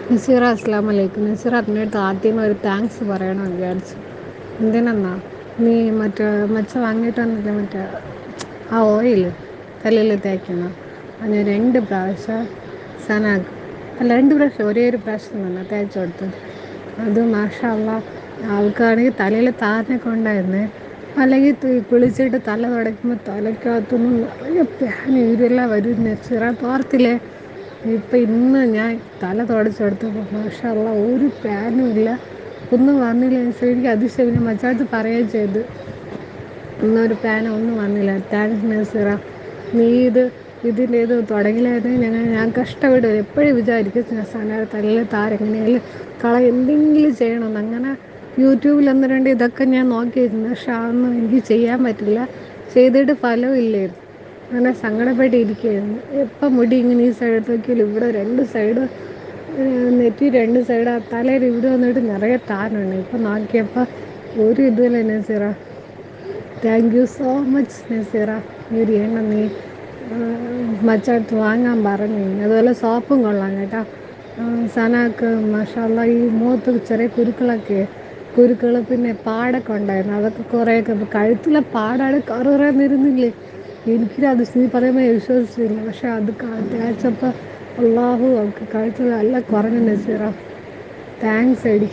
നസീറ അസ്സാം വലൈക്കും. നസീറ അതിൻ്റെ അടുത്ത് ആദ്യമേ ഒരു താങ്ക്സ് പറയണമെന്ന് വിചാരിച്ചു. എന്തിനെന്നാ, നീ മച്ച വാങ്ങിയിട്ട് വന്നില്ല, ആ ഓയിൽ തലയിൽ തേക്കുന്ന അത് ഞാൻ 2 പ്രാവശ്യം സനാക്ക് അല്ല 2 പ്രാവശ്യം ഒരേ ഒരു പ്രാവശ്യം തന്നെ തേച്ച് കൊടുത്തത്. അത് മാഷാ അല്ലാ, ആൾക്കാണെങ്കിൽ തലയിൽ താരനൊക്കെ ഉണ്ടായിരുന്നേ. അല്ലെങ്കിൽ കുളിച്ചിട്ട് തല തുടയ്ക്കുമ്പോൾ തലയ്ക്കകത്തൊന്നും നിറയെ പ്യാന് ഇവരെല്ലാം വരും. നസീറ തോർത്തില്ലേ, ഇപ്പം ഇന്ന് ഞാൻ തല തുടച്ചെടുത്തപ്പോൾ മാഷാ അല്ലാ ഒരു പ്യാനും ഇല്ല, ഒന്നും വന്നില്ല. എനിക്ക് അതിശയം. പിന്നെ മച്ചാത്ത് പറയുകയും ചെയ്ത് ഇന്നൊരു പ്യാനോ ഒന്നും വന്നില്ല. താങ്ക്സ് നസീറ, നീ ഇതിൻ്റെ തുടങ്ങിയില്ലായിരുന്നെങ്കിൽ ഞാൻ കഷ്ടപ്പെടും. എപ്പോഴും വിചാരിക്കും സനയുടെ തലയിൽ താരെങ്ങനെയാലും എന്തെങ്കിലും ചെയ്യണമെന്ന്. അങ്ങനെ യൂട്യൂബിൽ 1-2 ഇതൊക്കെ ഞാൻ നോക്കിയിരുന്നു, പക്ഷെ അതൊന്നും എനിക്ക് ചെയ്യാൻ പറ്റില്ല. ചെയ്തിട്ട് ഫലമില്ലായിരുന്നു. അങ്ങനെ സങ്കടപ്പെട്ടിരിക്കുകയായിരുന്നു. എപ്പം മുടി ഇങ്ങനെ ഈ സൈഡ് നോക്കിയാലും ഇവിടെ 2 സൈഡ്, നെറ്റി 2 സൈഡ്, ആ തലയിൽ ഇവിടെ വന്നിട്ട് നിറയെ താനുണ്ട്. ഇപ്പം നോക്കിയപ്പോൾ ഒരു ഇതുമില്ല. Nazeera, thank you so much Nazeera. ഈ ഒരു എണ്ണ നീ മച്ചടുത്ത് വാങ്ങാൻ പറഞ്ഞു. അതുപോലെ സോപ്പും കൊള്ളാം കേട്ടോ. സനാക്ക് മാഷാ അല്ലാ, ഈ മുഖത്ത് ചെറിയ കുരുക്കൾ പിന്നെ പാടൊക്കെ ഉണ്ടായിരുന്നു, അതൊക്കെ കുറേയൊക്കെ ഇപ്പോൾ കഴുത്തിലെ പാടാണ് കറുകറ നിരുന്നില്ലേ. എനിക്കത് നീ പറയുമ്പോൾ വിശ്വസിച്ചില്ല, പക്ഷെ അത് തേച്ചപ്പോൾ അള്ളാഹു അവൾക്ക് കഴുത്തിൽ നല്ല കുറഞ്ഞു. നസീറ താങ്ക്സ് എടി.